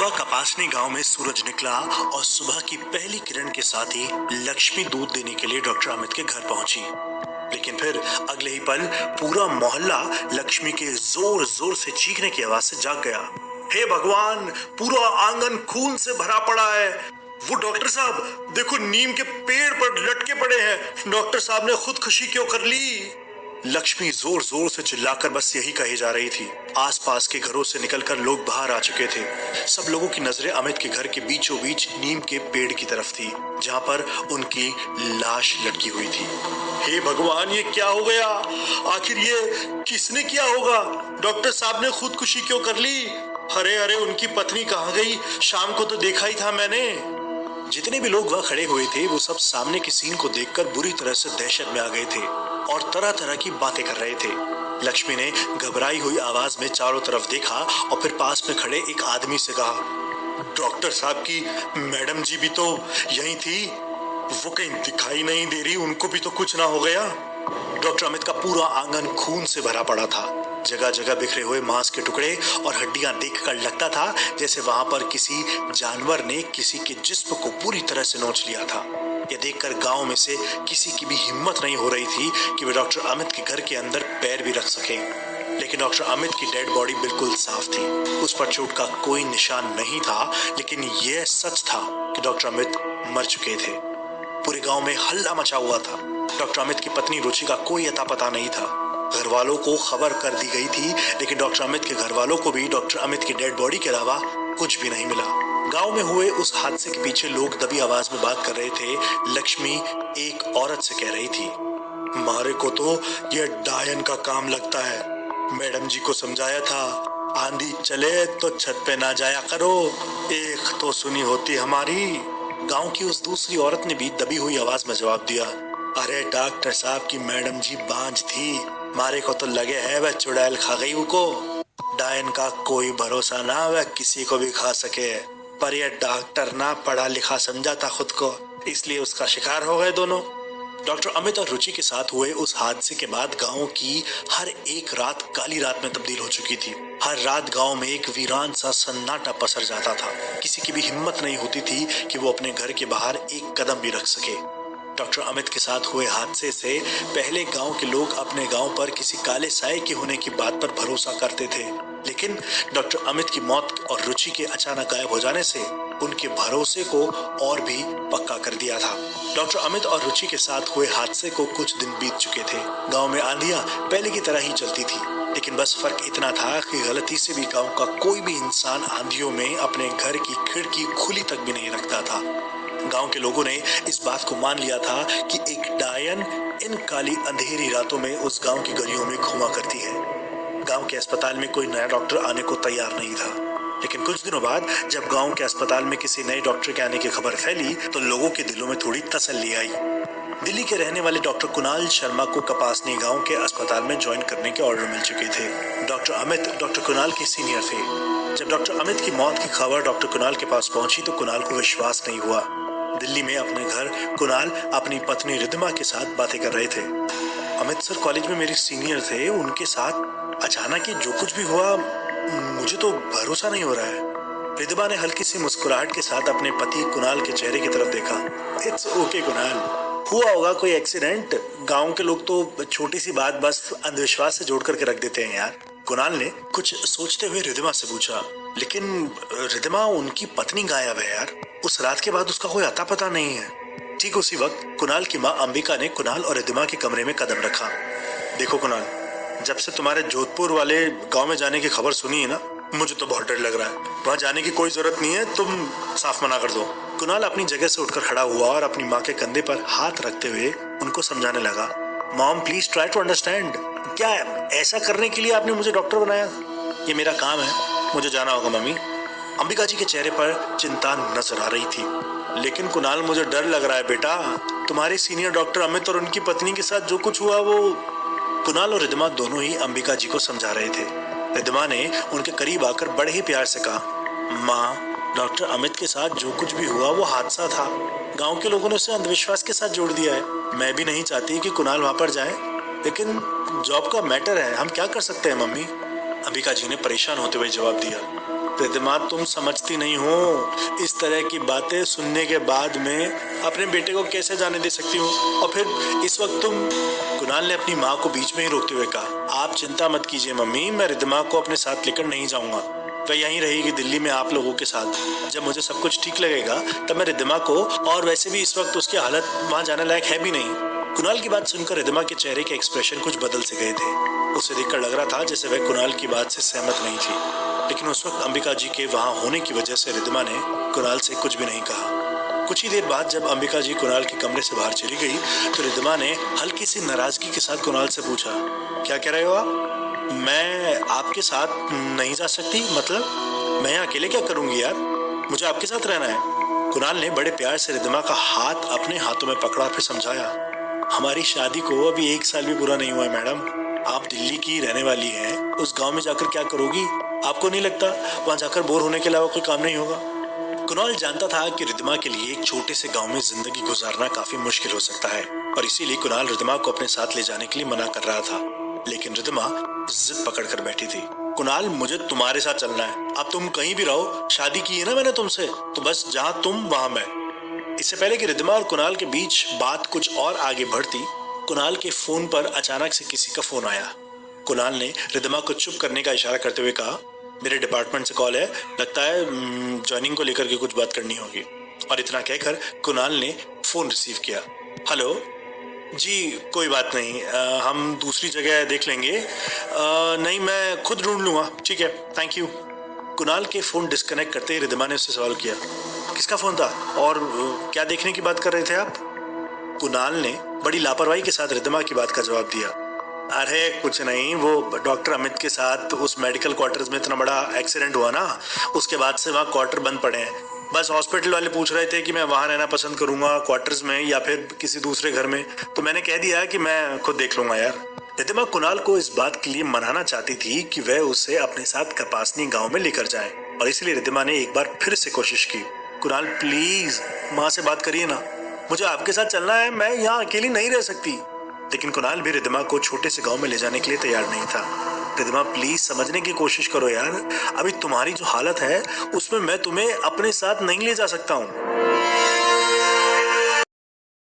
सुबह कपासनी गांव में सूरज निकला और सुबह की पहली किरण के साथ ही लक्ष्मी दूध देने के लिए डॉक्टर अमित के घर पहुंची। लेकिन फिर अगले ही पल पूरा मोहल्ला लक्ष्मी के जोर जोर से चीखने की आवाज से जाग गया। हे भगवान, पूरा आंगन खून से भरा पड़ा है। वो डॉक्टर साहब देखो, नीम के पेड़ पर लटके पड़े हैं। डॉक्टर साहब ने खुदकुशी क्यों कर ली? लक्ष्मी जोर जोर से चिल्लाकर बस यही कही जा रही थी। आसपास के घरों से निकलकर लोग बाहर आ चुके थे। सब लोगों की नजरें अमित के घर के बीचों बीच नीम के पेड़ की तरफ थी, जहां पर उनकी लाश लटकी हुई थी। हे भगवान, ये क्या हो गया? आखिर ये किसने किया होगा? डॉक्टर साहब ने खुदकुशी क्यों कर ली? अरे अरे, उनकी पत्नी कहाँ गई? शाम को तो देखा ही था मैंने। जितने भी लोग वहां खड़े हुए थे वो सब सामने के सीन को देखकर बुरी तरह से दहशत में आ गए थे और तरह तरह की बातें कर रहे थे। लक्ष्मी ने घबराई हुई आवाज में चारों तरफ देखा और फिर पास में खड़े एक आदमी से कहा, डॉक्टर साहब की मैडम जी भी तो यहीं थी। वो कहीं दिखाई नहीं दे रही, उनको भी तो कुछ ना हो गया? डॉक्टर अमित का पूरा आंगन खून से भरा पड़ा था। जगह जगह बिखरे हुए मांस के टुकड़े और हड्डियां देखकर लगता था जैसे वहां पर किसी जानवर ने किसी के जिस्म को पूरी तरह से नोच लिया था। ये देखकर गांव में से किसी की भी हिम्मत नहीं हो रही थी कि वे डॉक्टर अमित के घर के अंदर पैर भी रख सके। लेकिन डॉक्टर अमित की डेड बॉडी बिल्कुल साफ थी। उस पर चोट का कोई निशान नहीं था, लेकिन यह सच था कि डॉक्टर अमित मर चुके थे। पूरे गांव में हल्ला मचा हुआ था। डॉक्टर अमित की पत्नी रुचि का कोई अता पता नहीं था। घर वालों को खबर कर दी गई थी, लेकिन डॉक्टर अमित के घर वालों को भी डॉक्टर अमित की डेड बॉडी के अलावा कुछ भी नहीं मिला। गांव में हुए उस हादसे के पीछे लोग दबी आवाज में बात कर रहे थे। लक्ष्मी एक औरत से कह रही थी, मारे को तो यह डायन का काम लगता है। मैडम जी को समझाया था, आंधी चले तो छत पे ना जाया करो, एक तो सुनी होती हमारी। गांव की उस दूसरी औरत ने भी दबी हुई आवाज में जवाब दिया, अरे डॉक्टर साहब की मैडम जी बांझ थी, मारे को तो लगे है वह चुड़ैल खा गई उनको। डायन का कोई भरोसा ना, वह किसी को भी खा सके। पर यह डॉक्टर ना पढ़ा लिखा समझा था खुद को, इसलिए उसका शिकार हो गए दोनों। डॉक्टर अमित और रुचि के साथ हुए उस हादसे के बाद गांव की हर एक रात काली रात में तब्दील हो चुकी थी। हर रात गांव में एक वीरान सा सन्नाटा पसर जाता था। किसी की भी हिम्मत नहीं होती थी कि वो अपने घर के बाहर एक कदम भी रख सके। डॉक्टर अमित के साथ हुए हादसे से पहले गांव के लोग अपने गांव पर किसी काले साए के होने की बात पर भरोसा करते थे, लेकिन डॉक्टर अमित की मौत और रुचि के अचानक गायब हो जाने से उनके भरोसे को और भी पक्का कर दिया था। डॉक्टर अमित और रुचि के साथ हुए हादसे को कुछ दिन बीत चुके थे। गांव में आंधियां पहले की तरह ही चलती थी, लेकिन बस फर्क इतना था कि गलती से भी गांव का कोई भी इंसान आंधियों में अपने घर की खिड़की खुली तक भी नहीं रखता था। गांव के लोगों ने इस बात को मान लिया था कि एक डायन इन काली अंधेरी रातों में उस गांव की गलियों में घुमा करती है। गांव के अस्पताल में कोई नया डॉक्टर आने को तैयार नहीं था, लेकिन कुछ दिनों बाद जब गांव के अस्पताल में किसी नए डॉक्टर के आने की खबर फैली तो लोगों के दिलों में थोड़ी तसल्ली आई। दिल्ली के रहने वाले डॉक्टर कुणाल शर्मा को कपासनी गांव के अस्पताल में ज्वाइन करने के ऑर्डर मिल चुके थे। डॉक्टर अमित डॉक्टर कुणाल के सीनियर थे। जब डॉक्टर अमित की मौत की खबर डॉक्टर कुणाल के पास पहुंची तो कुणाल को विश्वास नहीं हुआ। दिल्ली में अपने घर कुणाल अपनी पत्नी रिद्धिमा के साथ बातें कर रहे थे। अमित सर कॉलेज में मेरे सीनियर थे, उनके साथ अचानक ही जो कुछ भी हुआ मुझे तो भरोसा नहीं हो रहा है। रिद्धिमा ने हल्की सी मुस्कुराहट के साथ अपने पति कुणाल के चेहरे की तरफ देखा। इट्स ओके कुणाल, हुआ होगा कोई एक्सीडेंट। गांव के लोग तो छोटी सी बात बस अंधविश्वास से जोड़ करके रख देते हैं यार। कुणाल ने कुछ सोचते हुए रिद्धिमा से पूछा, लेकिन रिद्धिमा उनकी पत्नी गायब है यार, उस रात के बाद उसका कोई अता पता नहीं है। ठीक उसी वक्त कुणाल की माँ अंबिका ने कुणाल और रिद्धिमा के कमरे में कदम रखा। देखो कुणाल, जब से तुम्हारे जोधपुर वाले गांव में जाने की खबर सुनी है ना, मुझे तो बहुत डर लग रहा है। वहां जाने की कोई जरूरत नहीं है, तुम साफ मना कर दो। कुणाल अपनी जगह से उठकर खड़ा हुआ और अपनी माँ के कंधे पर हाथ रखते हुए उनको समझाने लगा, mom please try to understand. क्या ऐसा करने के लिए आपने मुझे डॉक्टर बनाया? ये मेरा काम है, मुझे जाना होगा मम्मी। अंबिका जी के चेहरे पर चिंता नजर आ रही थी। लेकिन कुणाल, मुझे डर लग रहा है बेटा, तुम्हारे सीनियर डॉक्टर अमित और उनकी पत्नी के साथ जो कुछ हुआ वो। कुणाल और रिद्धिमा दोनों ही अंबिका जी को समझा रहे थे। रिद्धिमा ने उनके करीब आकर बड़े ही प्यार से कहा, माँ डॉक्टर अमित के साथ जो कुछ भी हुआ वो हादसा था। गांव के लोगों ने उसे अंधविश्वास के साथ जोड़ दिया है। मैं भी नहीं चाहती कि कुणाल वहां पर जाए, लेकिन जॉब का मैटर है, हम क्या कर सकते हैं मम्मी। अंबिका जी ने परेशान होते हुए जवाब दिया, रिद्धिमा, तुम समझती नहीं हो, इस तरह की बातें सुनने के बाद में अपने बेटे को कैसे जाने दे सकती हूँ। और फिर इस वक्त तुम। कुणाल ने अपनी माँ को बीच में ही रोकते हुए कहा, आप चिंता मत कीजिए मम्मी, मैं रिद्धिमा को अपने साथ लेकर नहीं जाऊंगा। वह यहीं रहेगी दिल्ली में आप लोगों के साथ। जब मुझे सब कुछ ठीक लगेगा तब मैं रिद्धिमा को, और वैसे भी इस वक्त उसकी हालत वहां जाने लायक है भी नहीं। कुणाल की बात सुनकर रिद्धिमा के चेहरे के एक्सप्रेशन कुछ बदल से गए थे। उसे देखकर लग रहा था जैसे वह कुणाल की बात से सहमत नहीं थी, लेकिन उस वक्त अंबिका जी के वहां होने की वजह से रिद्धिमा ने कुणाल से कुछ भी नहीं कहा। कुछ ही देर बाद जब अंबिका जी कुणाल के कमरे से बाहर चली गई तो रिद्धिमा ने हल्की सी नाराजगी के साथ कुणाल से पूछा, क्या कह रहे हो आप? मैं आपके साथ नहीं जा सकती? मतलब मैं अकेले क्या करूंगी यार, मुझे आपके साथ रहना है। कुणाल ने बड़े प्यार से रिद्धिमा का हाथ अपने हाथों में पकड़ा, फिर समझाया, हमारी शादी को अभी 1 साल भी पूरा नहीं हुआ है मैडम। आप दिल्ली की रहने वाली हैं, उस गांव में जाकर क्या करोगी? आपको नहीं लगता वहां जाकर बोर होने के अलावा कोई काम नहीं होगा? कुणाल जानता था कि रिद्धिमा के लिए एक छोटे से गांव में जिंदगी गुजारना काफी मुश्किल हो सकता है, और इसीलिए कुणाल रिद्धिमा को अपने साथ ले जाने के लिए मना कर रहा था। लेकिन रिद्धिमा जिद पकड़ कर बैठी थी। कुणाल, मुझे तुम्हारे साथ चलना है। अब तुम कहीं भी रहो, शादी की है ना मैंने तुमसे, तो बस जहां तुम वहां मैं। इससे पहले कि रिद्धिमा और कुणाल के बीच बात कुछ और आगे बढ़ती, कुणाल के फोन पर अचानक से किसी का फोन आया। कुणाल ने रिद्धिमा को चुप करने का इशारा करते हुए कहा, मेरे डिपार्टमेंट से कॉल है, लगता है ज्वाइनिंग को लेकर के कुछ बात करनी होगी। और इतना कहकर कुणाल ने फोन रिसीव किया। हेलो जी, कोई बात नहीं, हम दूसरी जगह देख लेंगे। नहीं, मैं खुद ढूंढ लूंगा। ठीक है, थैंक यू। कुणाल के फोन डिस्कनेक्ट करते ही रिद्धिमा ने उससे सवाल किया, किसका फोन था और क्या देखने की बात कर रहे थे आप? कुणाल ने बड़ी लापरवाही के साथ रिद्धिमा की बात का जवाब दिया, अरे कुछ नहीं, वो डॉक्टर अमित के साथ उस मेडिकल क्वार्टर्स में इतना बड़ा एक्सीडेंट हुआ ना, उसके बाद से वहाँ क्वार्टर बंद पड़े हैं। बस हॉस्पिटल वाले पूछ रहे थे कि मैं वहाँ रहना पसंद करूंगा क्वार्टर्स में या फिर किसी दूसरे घर में, तो मैंने कह दिया कि मैं खुद देख लूंगा यार। रिद्धिमा कुणाल को इस बात के लिए मनाना चाहती थी कि वह उसे अपने साथ कपासनी गांव में लेकर जाए, और इसलिए रिद्धिमा ने एक बार फिर से कोशिश की, कुणाल प्लीज माँ से बात करिए ना, मुझे आपके साथ चलना है, मैं यहाँ अकेली नहीं रह सकती। लेकिन कुणाल भी रिद्धिमा को छोटे से गांव में ले जाने के लिए तैयार नहीं था। रिद्धिमा प्लीज समझने की कोशिश करो यार, अभी तुम्हारी जो हालत है उसमें मैं तुम्हें अपने साथ नहीं ले जा सकता हूँ।